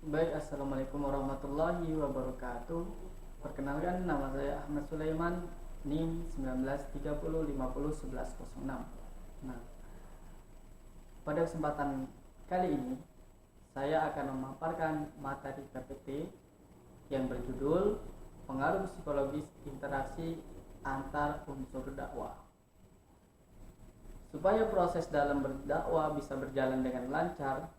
Baik, assalamualaikum warahmatullahi wabarakatuh. Perkenalkan, nama saya Ahmad Sulaiman, NIM 1930501106. Nah, pada kesempatan kali ini saya akan memaparkan materi PPT yang berjudul Pengaruh Psikologis Interaksi Antar Unsur Dakwah. Supaya proses dalam berdakwah bisa berjalan dengan lancar,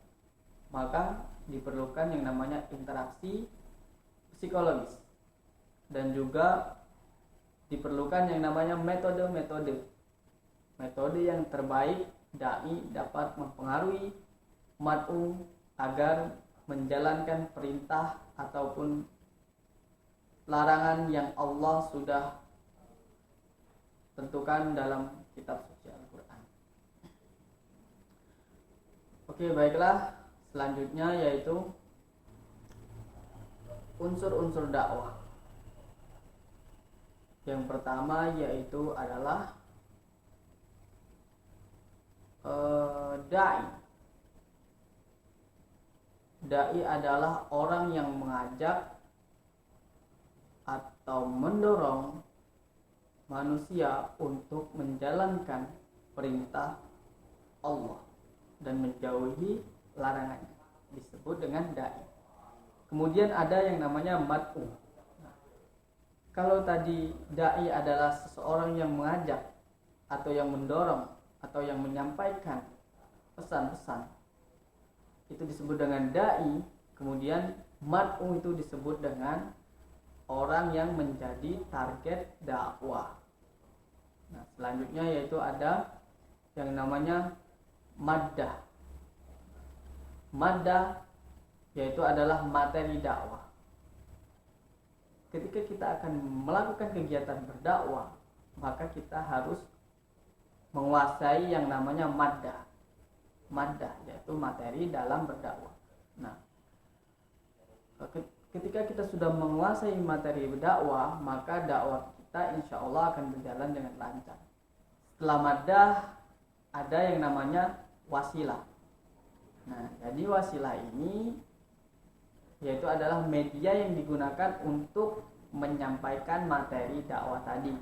maka diperlukan yang namanya interaksi psikologis dan juga diperlukan yang namanya metode yang terbaik dai dapat mempengaruhi mad'u agar menjalankan perintah ataupun larangan yang Allah sudah tentukan dalam kitab suci Al-Quran. Oke, baiklah. Selanjutnya yaitu unsur-unsur dakwah. Yang pertama yaitu adalah dai. Dai adalah orang yang mengajak atau mendorong manusia untuk menjalankan perintah Allah dan menjauhi larangannya, disebut dengan dai. Kemudian ada yang namanya mad'u. Kalau tadi dai adalah seseorang yang mengajak atau yang mendorong atau yang menyampaikan pesan-pesan, itu disebut dengan dai. Kemudian mad'u itu disebut dengan orang yang menjadi target dakwah. Nah, selanjutnya yaitu ada yang namanya maddah. Maddah yaitu adalah materi dakwah. Ketika kita akan melakukan kegiatan berdakwah, maka kita harus menguasai yang namanya maddah. Maddah yaitu materi dalam berdakwah. Nah, ketika kita sudah menguasai materi berdakwah, maka dakwah kita insya Allah akan berjalan dengan lancar. Setelah maddah ada yang namanya wasilah. Nah, jadi wasilah ini yaitu adalah media yang digunakan untuk menyampaikan materi dakwah tadi.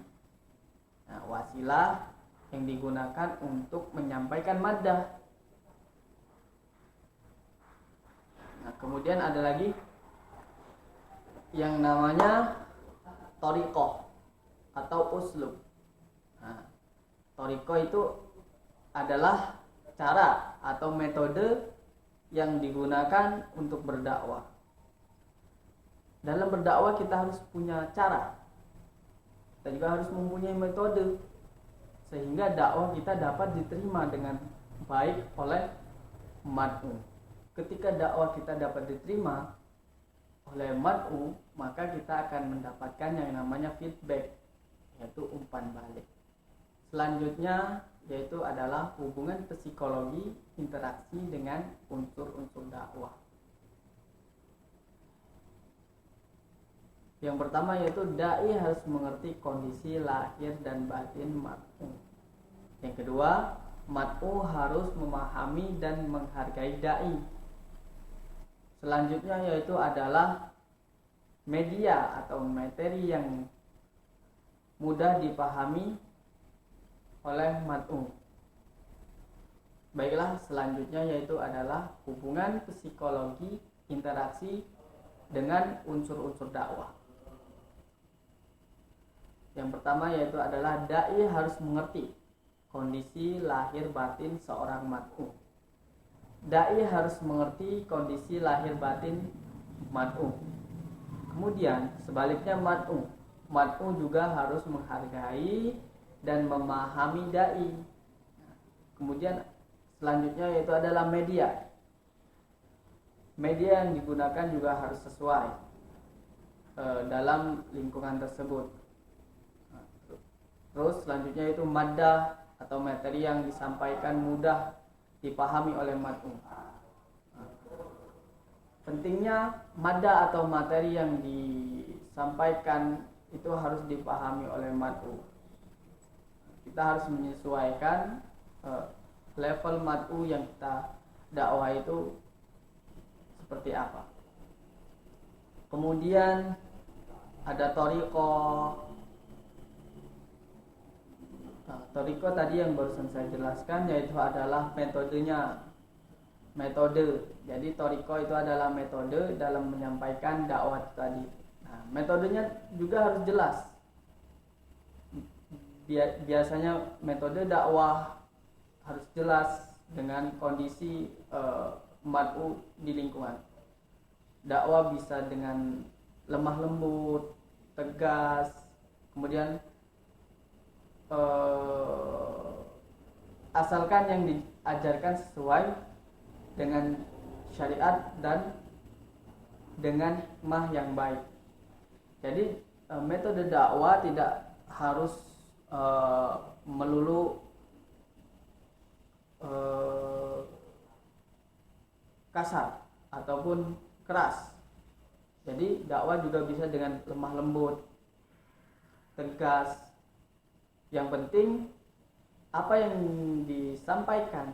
Nah, wasilah yang digunakan untuk menyampaikan maddah. Nah, kemudian ada lagi yang namanya thariqah atau uslub. Nah, thariqah itu adalah cara atau metode yang digunakan untuk berdakwah. Dalam berdakwah kita harus punya cara. Kita juga harus mempunyai metode sehingga dakwah kita dapat diterima dengan baik oleh mad'u. Ketika dakwah kita dapat diterima oleh mad'u, maka kita akan mendapatkan yang namanya feedback, yaitu umpan balik. Selanjutnya yaitu adalah hubungan psikologi interaksi dengan unsur-unsur dakwah. Yang pertama yaitu dai harus mengerti kondisi lahir dan batin mad'u. Yang kedua, mad'u harus memahami dan menghargai dai. Selanjutnya yaitu adalah media atau materi yang mudah dipahami oleh mad'u. Baiklah, selanjutnya yaitu adalah hubungan psikologi interaksi dengan unsur-unsur dakwah. Yang pertama yaitu adalah dai harus mengerti kondisi lahir batin seorang mad'u. Dai harus mengerti kondisi lahir batin mad'u. Kemudian sebaliknya mad'u juga harus menghargai dan memahami dai. Kemudian selanjutnya yaitu adalah media. Media yang digunakan juga harus sesuai dalam lingkungan tersebut. Terus selanjutnya itu maddah atau materi yang disampaikan mudah dipahami oleh mad'u. Pentingnya maddah atau materi yang disampaikan itu harus dipahami oleh mad'u. Kita harus menyesuaikan level mad'u yang kita dakwah itu seperti apa. Kemudian ada thariqah. Nah, thariqah tadi yang barusan saya jelaskan, yaitu adalah metodenya. Metode. Jadi thariqah itu adalah metode dalam menyampaikan dakwah tadi. Nah, metodenya juga harus jelas. Biasanya metode dakwah harus jelas dengan kondisi mad'u di lingkungan. Dakwah bisa dengan lemah lembut, tegas, kemudian asalkan yang diajarkan sesuai dengan syariat dan dengan hikmah yang baik. Jadi metode dakwah tidak harus melulu kasar ataupun keras. Jadi dakwah juga bisa dengan lemah lembut, tegas. Yang penting apa yang disampaikan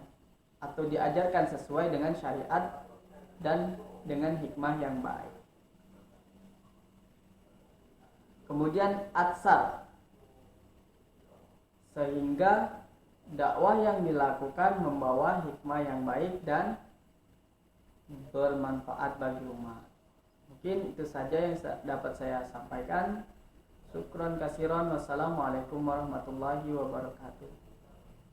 atau diajarkan sesuai dengan syariat dan dengan hikmah yang baik. Kemudian atsar, sehingga dakwah yang dilakukan membawa hikmah yang baik dan bermanfaat bagi umat. Mungkin itu saja yang dapat saya sampaikan. Syukron kasiron. Wassalamualaikum warahmatullahi wabarakatuh.